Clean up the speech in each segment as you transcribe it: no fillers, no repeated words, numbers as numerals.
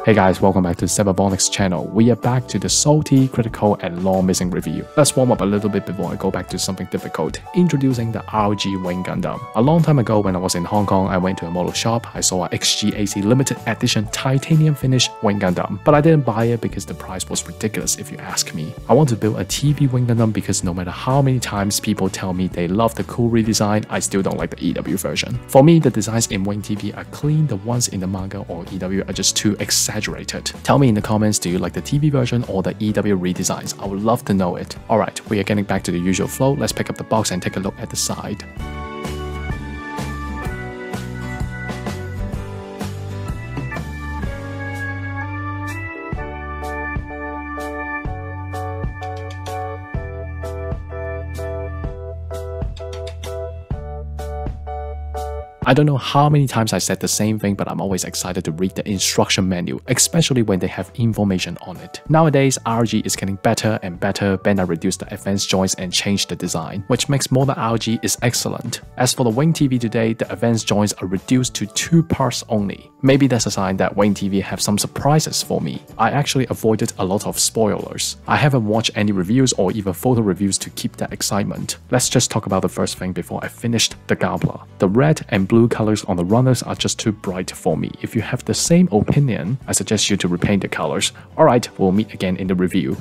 Hey guys, welcome back to Cyberbonics channel. We are back to the salty, critical, and long missing review. Let's warm up a little bit before I go back to something difficult. Introducing the ROG Wing Gundam. A long time ago when I was in Hong Kong, I went to a model shop. I saw a XGAC limited edition titanium finish Wing Gundam, but I didn't buy it because the price was ridiculous if you ask me. I want to build a TV Wing Gundam because no matter how many times people tell me they love the cool redesign, I still don't like the EW version. For me, the designs in Wing TV are clean, the ones in the manga or EW are just too exaggerated. Tell me in the comments, do you like the TV version or the EW redesigns? I would love to know it. Alright, we are getting back to the usual flow. Let's pick up the box and take a look at the side. I don't know how many times I said the same thing, but I'm always excited to read the instruction manual, especially when they have information on it. Nowadays, ROG is getting better and better. Bandai reduced the advanced joints and changed the design, which makes modern ROG is excellent. As for the Wing TV today, the advanced joints are reduced to 2 parts only. Maybe that's a sign that Wing TV have some surprises for me. I actually avoided a lot of spoilers. I haven't watched any reviews or even photo reviews to keep that excitement. Let's just talk about the first thing before I finished the Gunpla. The red and blue colors on the runners are just too bright for me. If you have the same opinion, I suggest you to repaint the colors. Alright, we'll meet again in the review.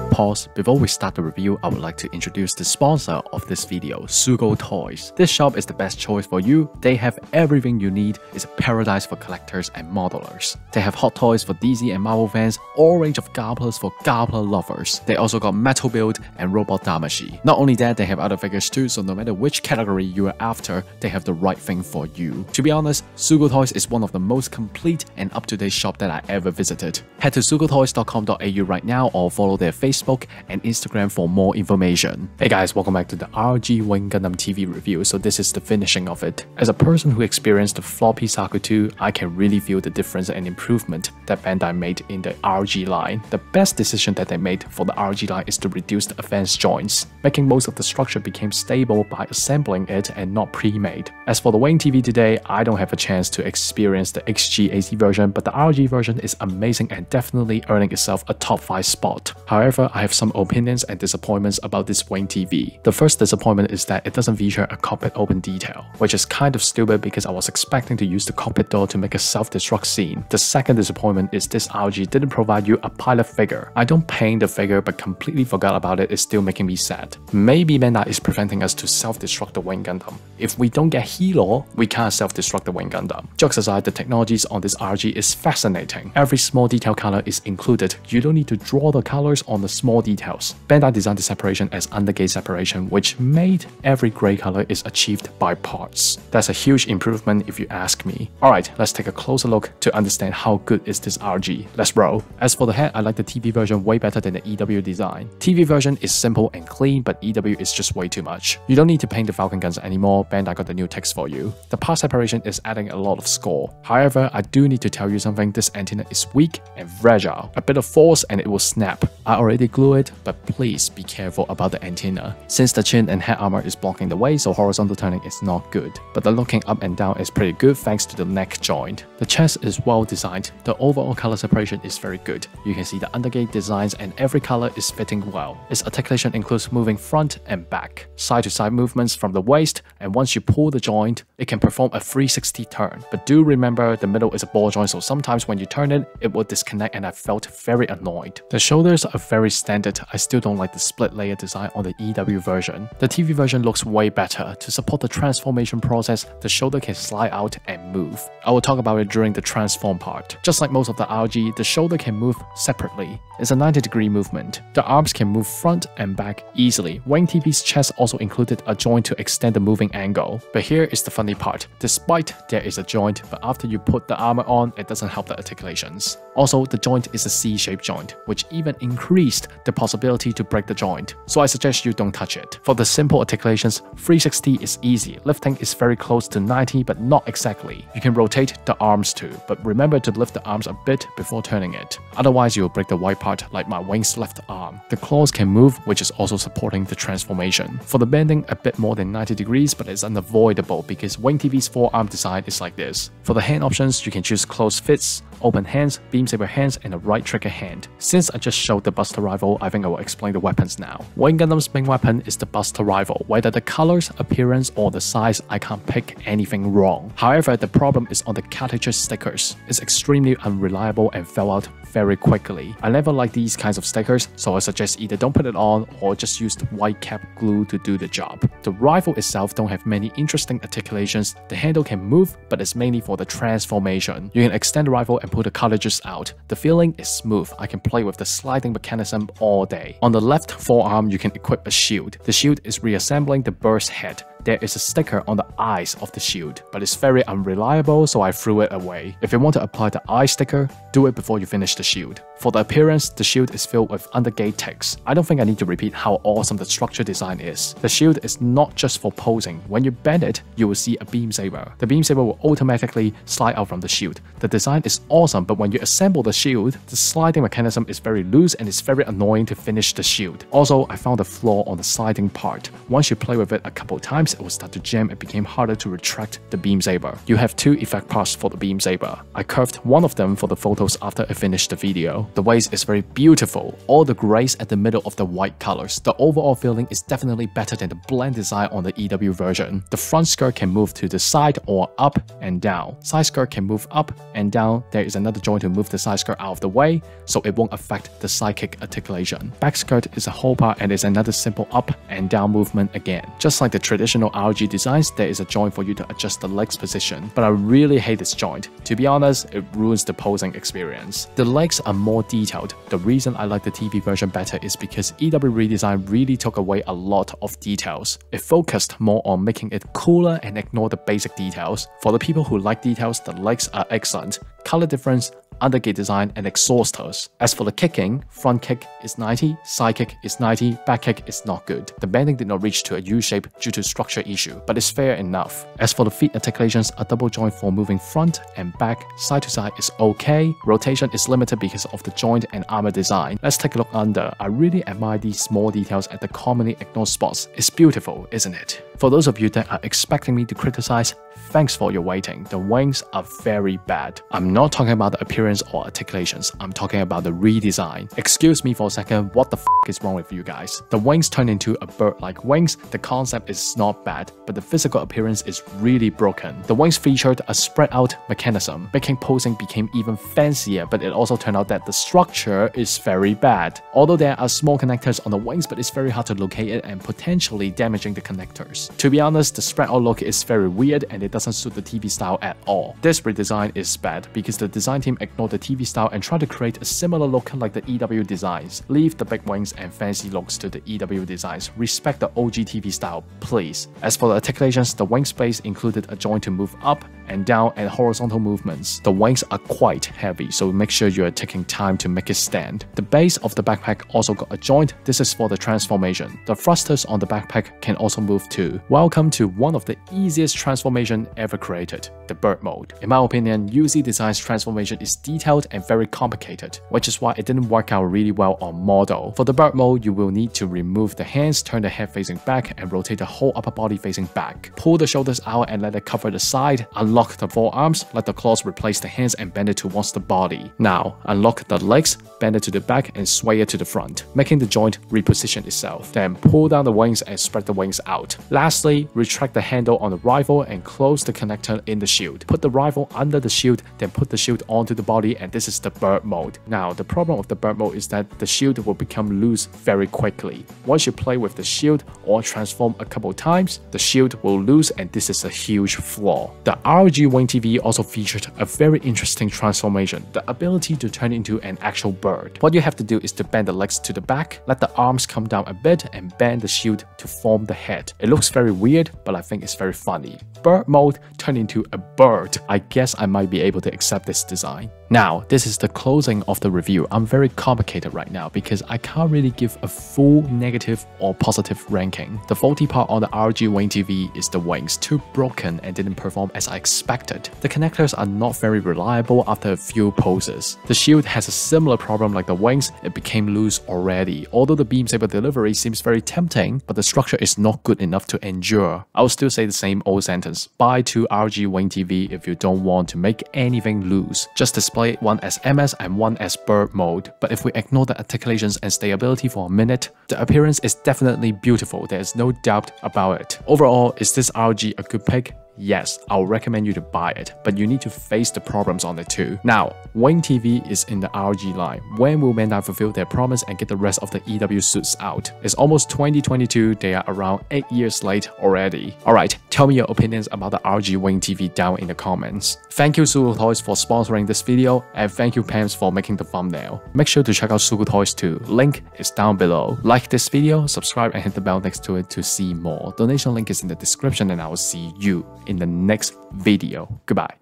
Pause. Before we start the review, I would like to introduce the sponsor of this video, Sugo Toys. This shop is the best choice for you. They have everything you need. It's a paradise for collectors and modelers. They have hot toys for DC and Marvel fans, all range of Gunplas for Gunpla lovers. They also got Metal Build and Robot Damacy. Not only that, they have other figures too, so no matter which category you are after, they have the right thing for you. To be honest, Sugo Toys is one of the most complete and up-to-date shop that I ever visited. Head to sugotoys.com.au right now or follow their Facebook and Instagram for more information. Hey guys, welcome back to the ROG Wing Gundam TV review. So this is the finishing of it. As a person who experienced the floppy Saku 2, I can really feel the difference and improvement that Bandai made in the ROG line. The best decision that they made for the ROG line is to reduce the advanced joints, making most of the structure became stable by assembling it and not pre-made. As for the Wing TV today, I don't have a chance to experience the XGAC version, but the ROG version is amazing and definitely earning itself a top 5 spot. However, I have some opinions and disappointments about this Wing TV. The first disappointment is that it doesn't feature a cockpit open detail, which is kind of stupid because I was expecting to use the cockpit door to make a self-destruct scene. The second disappointment is this ROG didn't provide you a pilot figure. I don't paint the figure but completely forgot about it. It's still making me sad. Maybe Bandai is preventing us to self-destruct the Wing Gundam. If we don't get Hilo, we can't self-destruct the Wing Gundam. Jokes aside, the technologies on this ROG is fascinating. Every small detail color is included. You don't need to draw the colors on the small details. Bandai designed the separation as undergate separation, which made every gray color is achieved by parts. That's a huge improvement if you ask me. Alright, let's take a closer look to understand how good is this ROG. Let's roll. As for the head, I like the TV version way better than the EW design. TV version is simple and clean, but EW is just way too much. You don't need to paint the Falcon guns anymore. Bandai got the new text for you. The part separation is adding a lot of score. However, I do need to tell you something. This antenna is weak and fragile. A bit of force and it will snap. I already glue it, but please be careful about the antenna, since the chin and head armor is blocking the way, so horizontal turning is not good. But the looking up and down is pretty good thanks to the neck joint. The chest is well designed, the overall color separation is very good. You can see the undergate designs and every color is fitting well. Its articulation includes moving front and back, side-to-side movements from the waist, and once you pull the joint, it can perform a 360 turn. But do remember the middle is a ball joint, so sometimes when you turn it will disconnect and I felt very annoyed. The shoulders are very standard. I still don't like the split layer design on the EW version. The TV version looks way better. To support the transformation process, the shoulder can slide out and move. I will talk about it during the transform part. Just like most of the RG, the shoulder can move separately. It's a 90-degree movement. The arms can move front and back easily. Wing TV's chest also included a joint to extend the moving angle. But here is the funny part. Despite there is a joint, but after you put the armor on, it doesn't help the articulations. Also, the joint is a C-shaped joint, which even increased the possibility to break the joint. So I suggest you don't touch it. For the simple articulations, 360 is easy. Lifting is very close to 90, but not exactly. You can rotate the arms too, but remember to lift the arms a bit before turning it. Otherwise, you'll break the white part like my wing's left arm. The claws can move, which is also supporting the transformation. For the bending, a bit more than 90 degrees, but it's unavoidable because Wing TV's forearm design is like this. For the hand options, you can choose closed fists, open hands, beam saber hands, and a right trigger hand. Since I just showed the Buster Rifle, I think I will explain the weapons now. Wing Gundam's main weapon is the Buster Rifle. Whether the colors, appearance, or the size, I can't pick anything wrong. However, the problem is on the cartridge stickers. It's extremely unreliable and fell out very quickly. I never like these kinds of stickers, so I suggest either don't put it on or just use the white cap glue to do the job. The rifle itself don't have many interesting articulations. The handle can move, but it's mainly for the transformation. You can extend the rifle and pull the cartridges out. The feeling is smooth. I can play with the sliding mechanism all day. On the left forearm, you can equip a shield. The shield is reassembling the burst head. There is a sticker on the eyes of the shield, but it's very unreliable, so I threw it away. If you want to apply the eye sticker, do it before you finish the shield. For the appearance, the shield is filled with undergate text. I don't think I need to repeat how awesome the structure design is. The shield is not just for posing. When you bend it, you will see a beam saber. The beam saber will automatically slide out from the shield. The design is awesome, but when you assemble the shield, the sliding mechanism is very loose and it's very annoying to finish the shield. Also, I found a flaw on the sliding part. Once you play with it a couple times, it will start to jam. It became harder to retract the beam saber. You have two effect parts for the beam saber. I curved one of them for the photos after I finished the video. The waist is very beautiful. All the grays at the middle of the white colors. The overall feeling is definitely better than the blend design on the EW version. The front skirt can move to the side or up and down. Side skirt can move up and down. There is another joint to move the side skirt out of the way, so it won't affect the side kick articulation. Back skirt is a whole part and is another simple up and down movement again. Just like the traditional RG designs, there is a joint for you to adjust the legs position, but I really hate this joint. To be honest, it ruins the posing experience. The legs are more detailed. The reason I like the TV version better is because EW redesign really took away a lot of details. It focused more on making it cooler and ignored the basic details. For the people who like details, the legs are excellent. Color difference, undergate design, and exhausters. As for the kicking, front kick is 90, side kick is 90, back kick is not good. The bending did not reach to a U shape due to structure issue, but it's fair enough. As for the feet articulations, a double joint for moving front and back, side to side is okay. Rotation is limited because of the joint and armor design. Let's take a look under. I really admire these small details at the commonly ignored spots. It's beautiful, isn't it? For those of you that are expecting me to criticize, thanks for your waiting. The wings are very bad. I'm not talking about the appearance or articulations. I'm talking about the redesign. Excuse me for a second, what the f is wrong with you guys? The wings turn into a bird-like wings. The concept is not bad, but the physical appearance is really broken. The wings featured a spread-out mechanism, making posing became even fancier, but it also turned out that the structure is very bad. Although there are small connectors on the wings, but it's very hard to locate it and potentially damaging the connectors. To be honest, the spread-out look is very weird and it doesn't suit the TV style at all. This redesign is bad because the design team ignored the TV style and tried to create a similar look like the EW designs. Leave the big wings and fancy looks to the EW designs. Respect the OG TV style, please. As for the articulations, the wing space included a joint to move up and down and horizontal movements. The wings are quite heavy, so make sure you are taking time to make it stand. The base of the backpack also got a joint. This is for the transformation. The thrusters on the backpack can also move too. Welcome to one of the easiest transformation ever created, the bird mode. In my opinion, UZ Design's transformation is detailed and very complicated, which is why it didn't work out really well on model. For the bird mode, you will need to remove the hands, turn the head facing back, and rotate the whole upper body facing back. Pull the shoulders out and let it cover the side. Unlock the forearms, let the claws replace the hands and bend it towards the body. Now, unlock the legs, bend it to the back and sway it to the front, making the joint reposition itself. Then pull down the wings and spread the wings out. Lastly, retract the handle on the rifle and close the connector in the shield. Put the rifle under the shield, then put the shield onto the body, and this is the bird mode. Now, the problem of the bird mode is that the shield will become loose very quickly. Once you play with the shield or transform a couple times, the shield will lose, and this is a huge flaw. The ROG Wing TV also featured a very interesting transformation, the ability to turn into an actual bird. What you have to do is to bend the legs to the back, let the arms come down a bit, and bend the shield to form the head. It looks very weird, but I think it's very funny. Bird mode turned into a bird. I guess I might be able to accept this design. Now, this is the closing of the review. I'm very complicated right now because I can't really give a full negative or positive ranking. The faulty part on the ROG Wing TV is the wings, too broken and didn't perform as I expected. The connectors are not very reliable after a few poses. The shield has a similar problem like the wings, it became loose already. Although the beam saber delivery seems very tempting, but the structure is not good enough to endure. I will still say the same old sentence: buy 2 ROG Wing TV if you don't want to make anything loose. Just display one as MS and one as bird mode. But if we ignore the articulations and stability for a minute, the appearance is definitely beautiful. There is no doubt about it. Overall, is this ROG a good pick? Yes, I'll recommend you to buy it, but you need to face the problems on it too. Now, Wing TV is in the ROG line. When will Bandai fulfill their promise and get the rest of the EW suits out? It's almost 2022, they are around 8 years late already. Alright, tell me your opinions about the ROG Wing TV down in the comments. Thank you Sugo Toys for sponsoring this video, and thank you Pams for making the thumbnail. Make sure to check out Sugo Toys too, link is down below. Like this video, subscribe and hit the bell next to it to see more. Donation link is in the description, and I will see you in the next video. Goodbye.